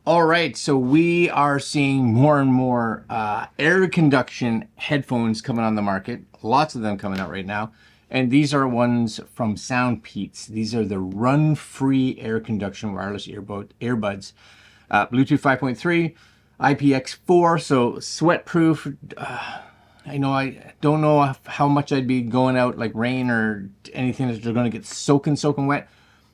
All right, so we are seeing more and more air conduction headphones coming on the market. Lots of them coming out right now. And these are ones from SoundPeats. These are the Run-Free Air Conduction wireless earbuds. Bluetooth 5.3, IPX4, so sweat-proof. I don't know how much I'd be going out like rain or anything that they're going to get soaking wet.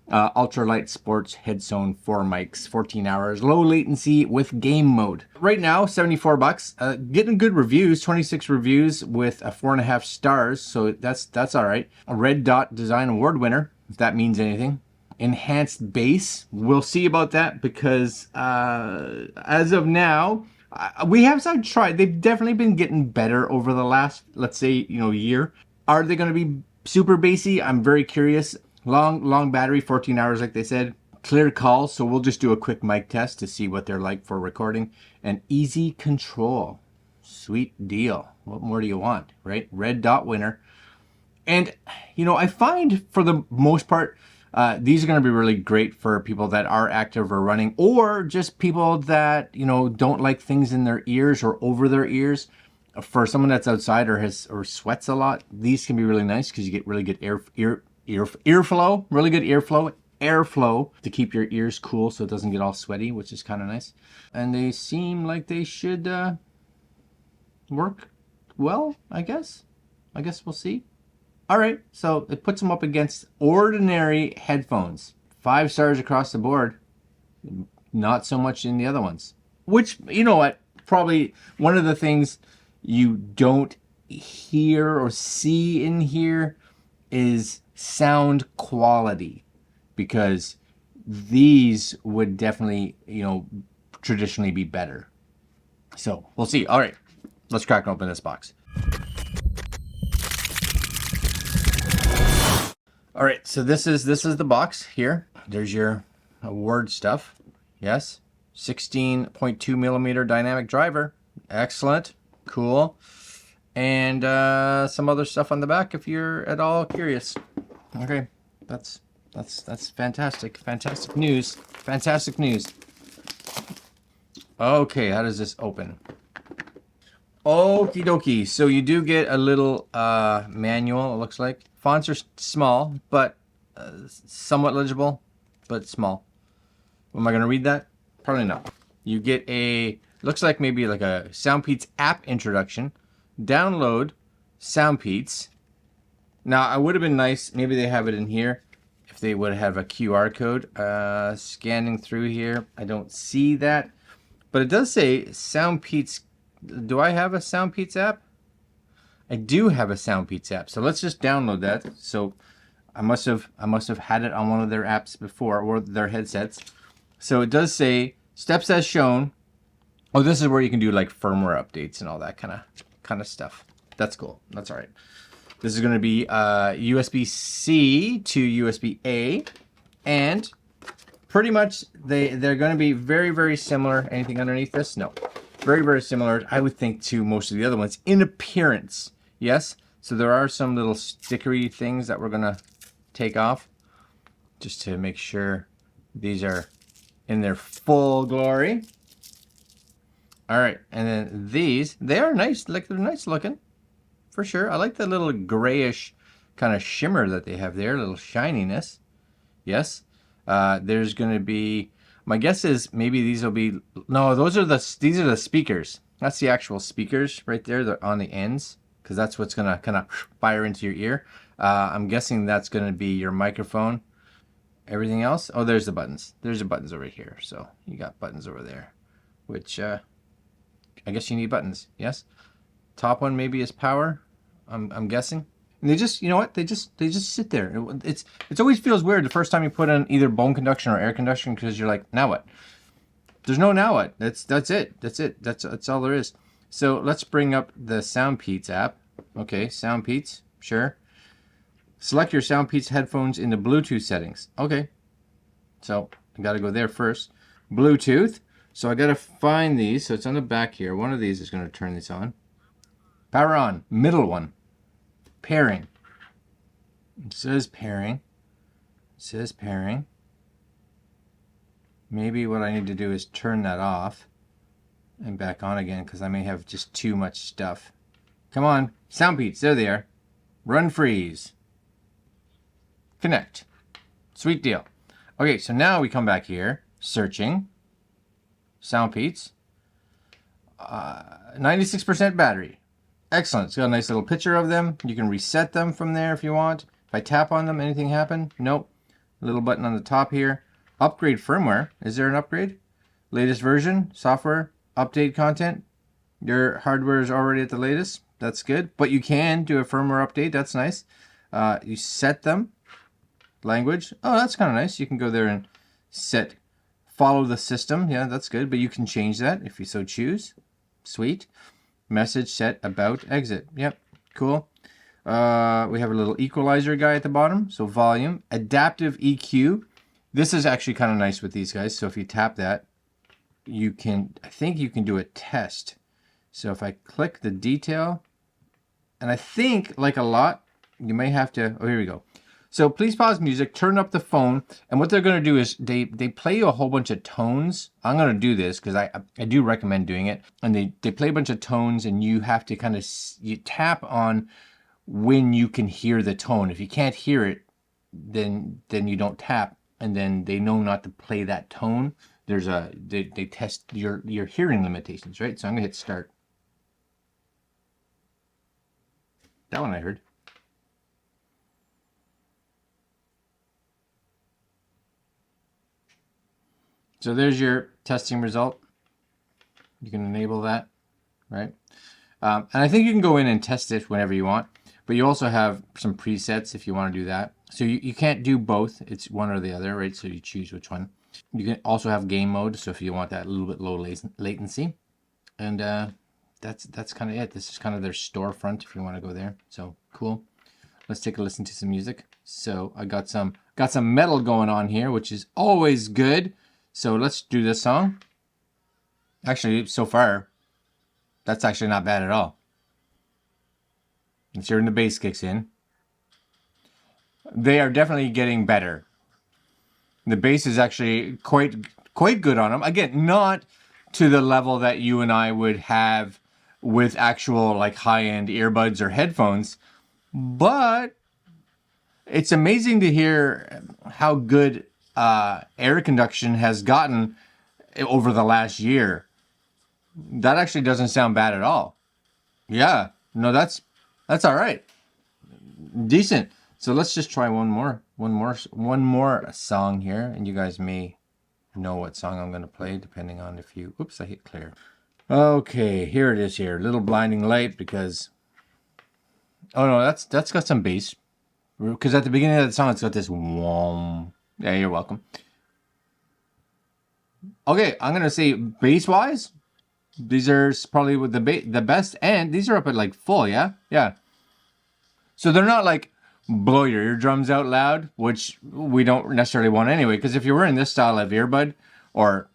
Ultralight sports headphone, 4 mics, 14 hours, low latency with game mode. Right now, $74. Getting good reviews, 26 reviews with a 4.5 stars, so that's all right. A Red Dot Design Award winner, if that means anything. Enhanced bass, we'll see about that because as of now, we have some tried. They've definitely been getting better over the last, let's say, year. Are they going to be super bassy? I'm very curious. Long battery, 14 hours like they said. Clear calls, so we'll just do a quick mic test to see what they're like for recording. And easy control. Sweet deal. What more do you want, right? Red Dot winner. And, I find for the most part, these are going to be really great for people that are active or running, or just people that, don't like things in their ears or over their ears. For someone that's outside or sweats a lot, these can be really nice because you get really good airflow, really good airflow to keep your ears cool so it doesn't get all sweaty, which is kind of nice. And they seem like they should work well, I guess. I guess we'll see. All right, so it puts them up against ordinary headphones. 5 stars across the board. Not so much in the other ones. Which, you know what, probably one of the things you don't hear or see in here is sound quality, because these would definitely, traditionally be better. So we'll see. All right, let's crack open this box. All right, so this is the box here. There's your award stuff. Yes, 16.2 millimeter dynamic driver. Excellent, cool. And some other stuff on the back if you're at all curious. Okay, that's fantastic. Fantastic news. Fantastic news. Okay, how does this open? Okie dokie. So you do get a little manual, it looks like. Fonts are small, but somewhat legible, but small. Am I going to read that? Probably not. You get looks like maybe like a SoundPeats app introduction. Download SoundPeats. Now, it would have been nice, maybe they have it in here, if they would have a QR code. Scanning through here, I don't see that. But it does say SoundPeats. Do I have a SoundPeats app? I do have a SoundPeats app. So let's just download that. So I must have had it on one of their apps before, or their headsets. So it does say steps as shown. Oh, this is where you can do like firmware updates and all that kind of stuff. That's cool. That's all right. This is going to be USB-C to USB-A, and pretty much they're going to be very, very similar. Anything underneath this? No. Very, very similar, I would think, to most of the other ones in appearance. Yes. So there are some little stickery things that we're going to take off just to make sure these are in their full glory. All right, and then they are nice. Like, they're nice looking, for sure. I like the little grayish kind of shimmer that they have there, a little shininess. Yes. There's going to be, my guess is maybe these will be, no, these are the speakers. That's the actual speakers right there. They're on the ends, because that's what's going to kind of fire into your ear. I'm guessing that's going to be your microphone. Everything else, oh, there's the buttons. There's the buttons over here. So you got buttons over there, which I guess you need buttons. Yes. Top one maybe is power. I'm guessing. And they just, you know what? They just sit there. It always feels weird the first time you put in either bone conduction or air conduction, because you're like, now what? There's no now what. That's it. That's all there is. So let's bring up the SoundPeats app. Okay, SoundPeats, sure. Select your SoundPeats headphones in the Bluetooth settings. Okay. So I got to go there first. Bluetooth. So I got to find these. So it's on the back here. One of these is going to turn this on. Power on. Middle one. Pairing. It says pairing. It says pairing. Maybe what I need to do is turn that off and back on again because I may have just too much stuff. Come on, SoundPeats, there they are. Run freeze. Connect. Sweet deal. Okay, so now we come back here, searching. SoundPeats. 96% battery. Excellent. It's got a nice little picture of them. You can reset them from there if you want. If I tap on them, anything happen? Nope. Little button on the top here. Upgrade firmware. Is there an upgrade? Latest version, software, update content. Your hardware is already at the latest. That's good. But you can do a firmware update. That's nice. You set them. Language. Oh, that's kind of nice. You can go there and set, follow the system. Yeah, that's good. But you can change that if you so choose. Sweet. Message, set, about, exit. Yep, cool. We have a little equalizer guy at the bottom. So volume, adaptive EQ. This is actually kind of nice with these guys. So if you tap that, you can, I think you can do a test. So if I click the detail, and I think like a lot, you may have to, oh, here we go. So please pause music, turn up the phone, and what they're going to do is they play you a whole bunch of tones. I'm going to do this because I do recommend doing it. And they play a bunch of tones, and you have to kind of, you tap on when you can hear the tone. If you can't hear it, then you don't tap, and then they know not to play that tone. There's a, they test your hearing limitations, right? So I'm going to hit start. That one I heard. So there's your testing result. You can enable that, right? And I think you can go in and test it whenever you want, but you also have some presets if you want to do that. So you can't do both. It's one or the other, right? So you choose which one. You can also have game mode, so if you want that a little bit low latency. And that's kind of it. This is kind of their storefront if you want to go there. So cool. Let's take a listen to some music. So I got some metal going on here, which is always good. So let's do this song. Actually, so far, that's actually not bad at all. Let's hear when the bass kicks in. They are definitely getting better. The bass is actually quite good on them. Again, not to the level that you and I would have with actual like high-end earbuds or headphones, but it's amazing to hear how good air conduction has gotten over the last year. That actually doesn't sound bad at all. Yeah, no, that's all right. Decent. So let's just try one more song here, and you guys may know what song I'm going to play depending on if you, oops, I hit clear. Okay, here it is here. Little blinding light because, oh no, that's got some bass. Because at the beginning of the song, it's got this whom. Yeah, you're welcome. Okay, I'm gonna say bass-wise, these are probably with the best, and these are up at like full, yeah? Yeah. So they're not like blow your eardrums out loud, which we don't necessarily want anyway, because if you're wearing this style of earbud, or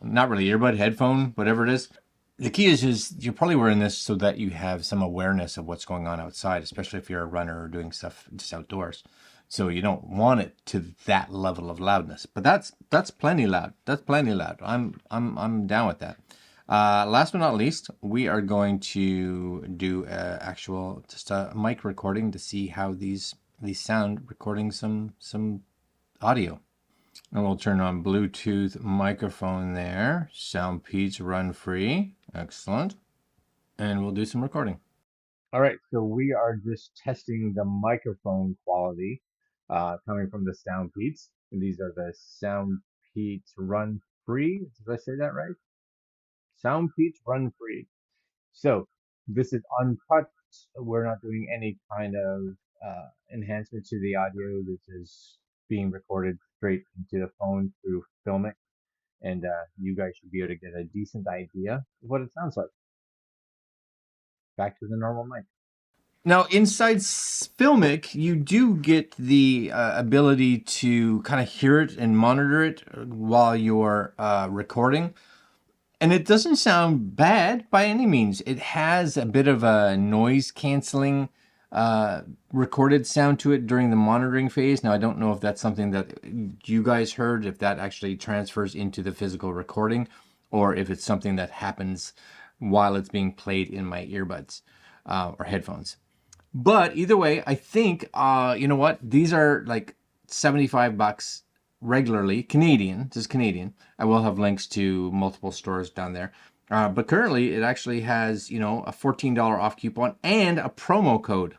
not really earbud, headphone, whatever it is, the key is you're probably wearing this so that you have some awareness of what's going on outside, especially if you're a runner or doing stuff just outdoors. So you don't want it to that level of loudness, but that's plenty loud. That's plenty loud. I'm down with that. Last but not least, we are going to do actual just a mic recording to see how these sound, recording some audio. And we'll turn on Bluetooth microphone there. SoundPeats Run free. Excellent. And we'll do some recording. All right, so we are just testing the microphone quality coming from the SoundPeats. And these are the SoundPeats Run free. Did I say that right? SoundPeats Run free. So this is uncut. We're not doing any kind of enhancement to the audio. This is being recorded straight into the phone through Filmic, and you guys should be able to get a decent idea of what it sounds like. Back to the normal mic. Now, inside Filmic, you do get the ability to kind of hear it and monitor it while you're recording. And it doesn't sound bad by any means. It has a bit of a noise canceling recorded sound to it during the monitoring phase. Now, I don't know if that's something that you guys heard, if that actually transfers into the physical recording, or if it's something that happens while it's being played in my earbuds or headphones. But either way, I think, you know what? These are like $75 regularly, Canadian. This is Canadian. I will have links to multiple stores down there. But currently, it actually has, you know, a $14 off coupon and a promo code.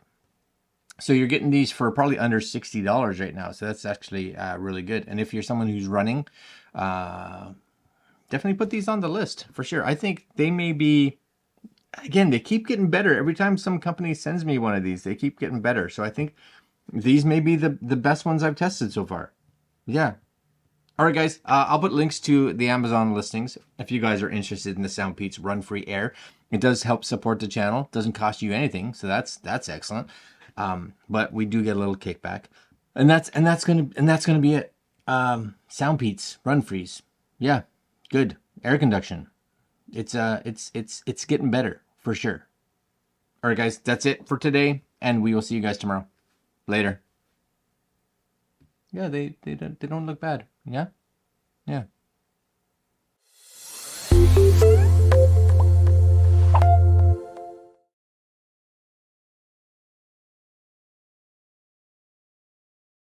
So you're getting these for probably under $60 right now. So that's actually really good. And if you're someone who's running, definitely put these on the list for sure. I think they may be, again, they keep getting better. Every time some company sends me one of these, they keep getting better. So I think these may be the best ones I've tested so far. Yeah. All right, guys, I'll put links to the Amazon listings if you guys are interested in the SoundPeats Run Free Air. It does help support the channel. Doesn't cost you anything, so that's excellent. But we do get a little kickback, and that's gonna be it. SoundPeats Run Frees. Yeah, good air conduction. It's getting better for sure. All right, guys, that's it for today, and we will see you guys tomorrow. Later. Yeah, they don't look bad. Yeah? Yeah.